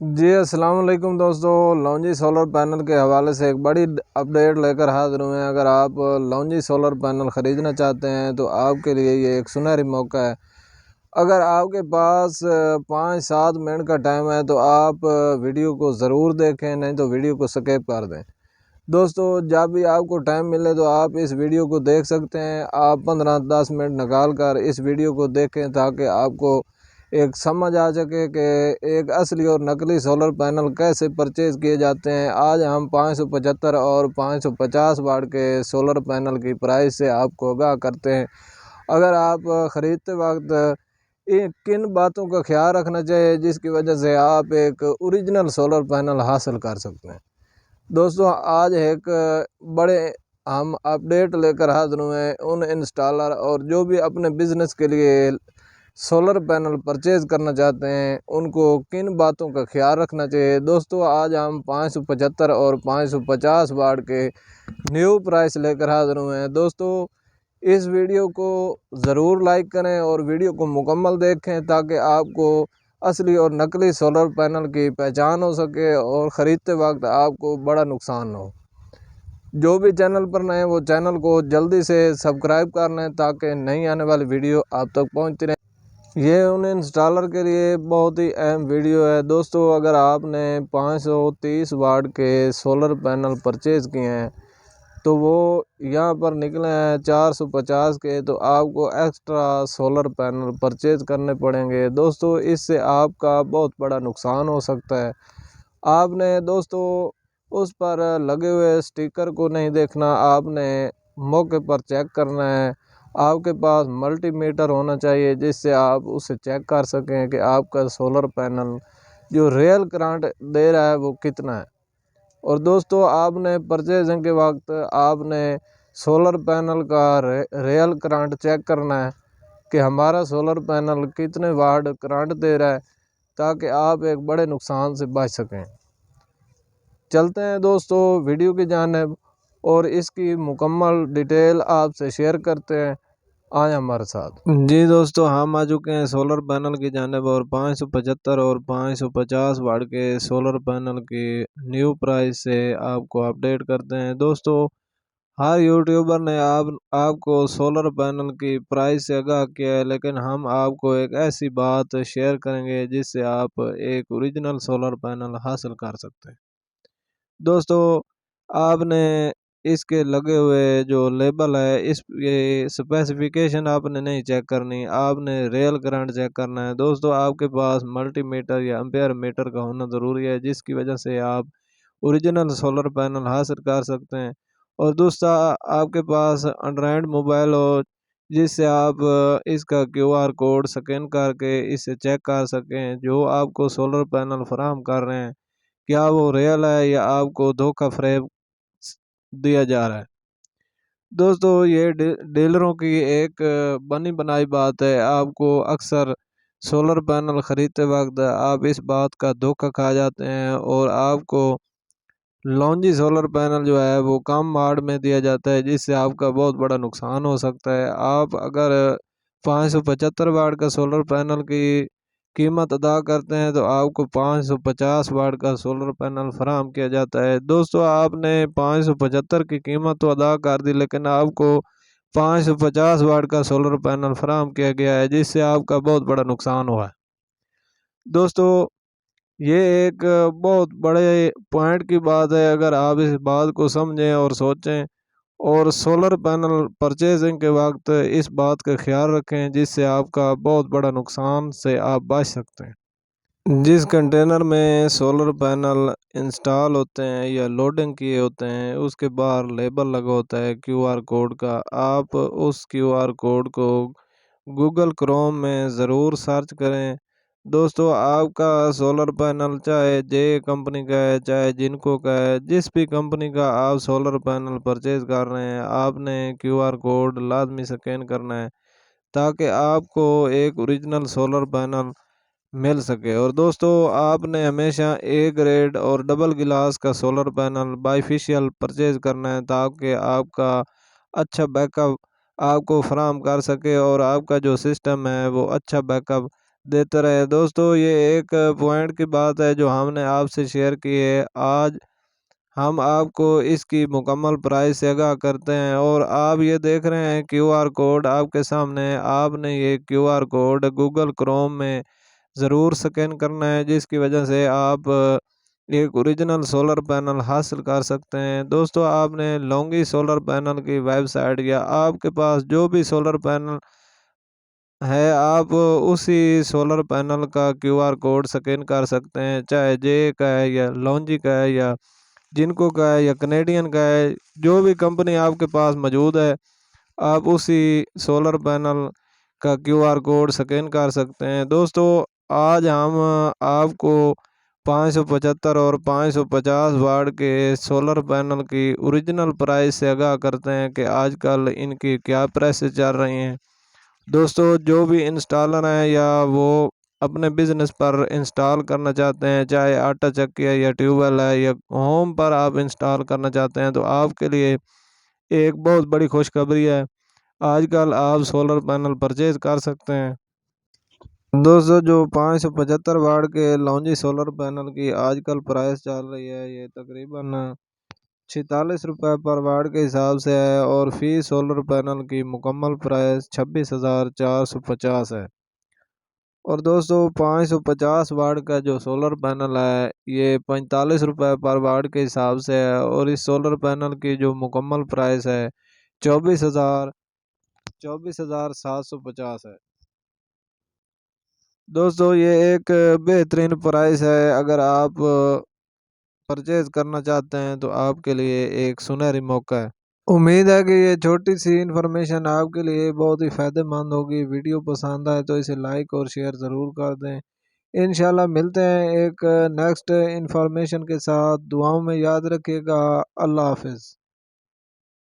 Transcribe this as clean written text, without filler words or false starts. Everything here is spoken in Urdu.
جی السلام علیکم دوستو، لونجی سولر پینل کے حوالے سے ایک بڑی اپڈیٹ لے کر حاضر ہوئے ہیں۔ اگر آپ لونجی سولر پینل خریدنا چاہتے ہیں تو آپ کے لیے یہ ایک سنہری موقع ہے۔ اگر آپ کے پاس 5-7 منٹ کا ٹائم ہے تو آپ ویڈیو کو ضرور دیکھیں، نہیں تو ویڈیو کو سکپ کر دیں۔ دوستو جب بھی آپ کو ٹائم ملے تو آپ اس ویڈیو کو دیکھ سکتے ہیں۔ آپ 15-10 منٹ نکال کر اس ویڈیو کو دیکھیں تاکہ آپ کو ایک سمجھ آ سکے کہ ایک اصلی اور نقلی سولر پینل کیسے پرچیز کیے جاتے ہیں۔ آج ہم 575 اور 550 واٹ کے سولر پینل کی پرائس سے آپ کو آگاہ کرتے ہیں۔ اگر آپ خریدتے وقت کن باتوں کا خیال رکھنا چاہیے جس کی وجہ سے آپ ایک اوریجنل سولر پینل حاصل کر سکتے ہیں۔ دوستو آج ایک بڑے ہم اپڈیٹ لے کر حاضر ہوئے ہیں۔ ان انسٹالر اور جو بھی اپنے بزنس کے لیے سولر پینل پرچیز کرنا چاہتے ہیں ان کو کن باتوں کا خیال رکھنا چاہیے۔ دوستو آج ہم 575 اور 550 واٹ کے نیو پرائس لے کر حاضر ہوئے ہیں۔ دوستو اس ویڈیو کو ضرور لائک کریں اور ویڈیو کو مکمل دیکھیں تاکہ آپ کو اصلی اور نقلی سولر پینل کی پہچان ہو سکے اور خریدتے وقت آپ کو بڑا نقصان نہ ہو۔ جو بھی چینل پر نئے ہیں وہ چینل کو جلدی سے سبسکرائب کر لیں تاکہ نئی آنے والی ویڈیو آپ تک پہنچتی رہے۔ یہ ان انسٹالر کے لیے بہت ہی اہم ویڈیو ہے۔ دوستو اگر آپ نے 530 واٹ کے سولر پینل پرچیز کیے ہیں تو وہ یہاں پر نکلے ہیں 450 کے، تو آپ کو ایکسٹرا سولر پینل پرچیز کرنے پڑیں گے۔ دوستو اس سے آپ کا بہت بڑا نقصان ہو سکتا ہے۔ آپ نے دوستو اس پر لگے ہوئے سٹیکر کو نہیں دیکھنا، آپ نے موقع پر چیک کرنا ہے۔ آپ کے پاس ملٹی میٹر ہونا چاہیے جس سے آپ اسے چیک کر سکیں کہ آپ کا سولر پینل جو ریئل کرنٹ دے رہا ہے وہ کتنا ہے۔ اور دوستو آپ نے پرچیزنگ کے وقت آپ نے سولر پینل کا ریئل کرنٹ چیک کرنا ہے کہ ہمارا سولر پینل کتنے واٹ کرنٹ دے رہا ہے تاکہ آپ ایک بڑے نقصان سے بچ سکیں۔ چلتے ہیں دوستو ویڈیو کی جانب اور اس کی مکمل ڈیٹیل آپ سے شیئر کرتے ہیں، آئیں ہمارے ساتھ۔ جی دوستو ہم آ چکے ہیں سولر پینل کی جانب اور 575 اور 550 واٹ کے سولر پینل کی نیو پرائس سے آپ کو اپڈیٹ کرتے ہیں۔ دوستو ہر یوٹیوبر نے آپ کو سولر پینل کی پرائس سے آگاہ کیا ہے، لیکن ہم آپ کو ایک ایسی بات شیئر کریں گے جس سے آپ ایک اوریجنل سولر پینل حاصل کر سکتے ہیں۔ دوستو آپ نے اس کے لگے ہوئے جو لیبل ہے یہ اسپیسیفیکیشن آپ نے نہیں چیک کرنی، آپ نے ریئل کرنٹ چیک کرنا ہے۔ دوستو آپ کے پاس ملٹی میٹر یا امپیئر میٹر کا ہونا ضروری ہے جس کی وجہ سے آپ اوریجنل سولر پینل حاصل کر سکتے ہیں۔ اور دوسرا آپ کے پاس اینڈرائڈ موبائل ہو جس سے آپ اس کا QR کوڈ سکین کر کے اسے چیک کر سکیں جو آپ کو سولر پینل فراہم کر رہے ہیں کیا وہ ریئل ہے یا آپ کو دھوکہ فریب دیا جا رہا ہے۔ دوستو یہ ڈیلروں کی ایک بنی بنائی بات ہے۔ آپ کو اکثر سولر پینل خریدتے وقت آپ اس بات کا دھوکہ کھا جاتے ہیں اور آپ کو لونجی سولر پینل جو ہے وہ کم واٹ میں دیا جاتا ہے جس سے آپ کا بہت بڑا نقصان ہو سکتا ہے۔ آپ اگر 575 واٹ کا سولر پینل کی قیمت ادا کرتے ہیں تو آپ کو 550 واٹ کا سولر پینل فراہم کیا جاتا ہے۔ دوستو آپ نے 575 کی قیمت تو ادا کر دی لیکن آپ کو 550 واٹ کا سولر پینل فراہم کیا گیا ہے جس سے آپ کا بہت بڑا نقصان ہوا ہے۔ دوستو یہ ایک بہت بڑے پوائنٹ کی بات ہے، اگر آپ اس بات کو سمجھیں اور سوچیں اور سولر پینل پرچیزنگ کے وقت اس بات کا خیال رکھیں جس سے آپ کا بہت بڑا نقصان سے آپ بچ سکتے ہیں۔ جس کنٹینر میں سولر پینل انسٹال ہوتے ہیں یا لوڈنگ کیے ہوتے ہیں اس کے باہر لیبل لگا ہوتا ہے QR کوڈ کا، آپ اس QR کوڈ کو گوگل کروم میں ضرور سرچ کریں۔ دوستو آپ کا سولر پینل چاہے جے کمپنی کا ہے چاہے جنکو کا ہے، جس بھی کمپنی کا آپ سولر پینل پرچیز کر رہے ہیں آپ نے QR کوڈ لازمی سکین کرنا ہے تاکہ آپ کو ایک اوریجنل سولر پینل مل سکے۔ اور دوستو آپ نے ہمیشہ اے گریڈ اور ڈبل گلاس کا سولر پینل بائیفیشیل پرچیز کرنا ہے تاکہ آپ کا اچھا بیک اپ آپ کو فراہم کر سکے اور آپ کا جو سسٹم ہے وہ اچھا بیک اپ دیتے رہے۔ دوستو یہ ایک پوائنٹ کی بات ہے جو ہم نے آپ سے شیئر کی ہے۔ آج ہم آپ کو اس کی مکمل پرائس سے آگاہ کرتے ہیں، اور آپ یہ دیکھ رہے ہیں کیو آر کوڈ آپ کے سامنے ہے۔ آپ نے یہ Q R code Google Chrome میں ضرور سکین کرنا ہے، جس کی وجہ سے آپ ایک اوریجنل سولر پینل حاصل کر سکتے ہیں۔ دوستو آپ نے لونگی سولر پینل کی ویب سائٹ یا آپ کے پاس جو بھی سولر پینل ہے، آپ اسی سولر پینل کا کیو آر کوڈ سکین کر سکتے ہیں، چاہے جے کا ہے یا لونجی کا ہے یا جنکو کا ہے یا کینیڈین کا ہے، جو بھی کمپنی آپ کے پاس موجود ہے، آپ اسی سولر پینل کا کیو آر کوڈ سکین کر سکتے ہیں۔ دوستو آج ہم آپ کو 575 اور 550 واٹ کے سولر پینل کی اوریجنل پرائس سے آگاہ کرتے ہیں کہ آج کل ان کی کیا پرائسز چل رہی ہیں۔ دوستو جو بھی انسٹالر ہیں یا وہ اپنے بزنس پر انسٹال کرنا چاہتے ہیں، چاہے آٹا چکی ہے یا ٹیوب ویل ہے یا ہوم پر آپ انسٹال کرنا چاہتے ہیں، تو آپ کے لیے ایک بہت بڑی خوشخبری ہے۔ آج کل آپ سولر پینل پرچیز کر سکتے ہیں۔ دوستو جو 575 واٹ کے لونجی سولر پینل کی آج کل پرائس چل رہی ہے، یہ تقریباً 46 روپے پر واٹ کے حساب سے ہے، اور فی سولر پینل کی مکمل پرائس 26,450 ہے۔ اور دوستو 550 واٹ کا جو سولر پینل ہے یہ 45 روپے پر واٹ کے حساب سے ہے، اور اس سولر پینل کی جو مکمل پرائس ہے 24,750 ہے۔ دوستو یہ ایک بہترین پرائس ہے، اگر آپ پرچیز کرنا چاہتے ہیں تو آپ کے لیے ایک سنہری موقع ہے۔ امید ہے کہ یہ چھوٹی سی انفارمیشن آپ کے لیے بہت ہی فائدہ مند ہوگی۔ ویڈیو پسند آئے تو اسے لائک اور شیئر ضرور کر دیں۔ انشاءاللہ ملتے ہیں ایک نیکسٹ انفارمیشن کے ساتھ۔ دعاؤں میں یاد رکھیے گا۔ اللہ حافظ۔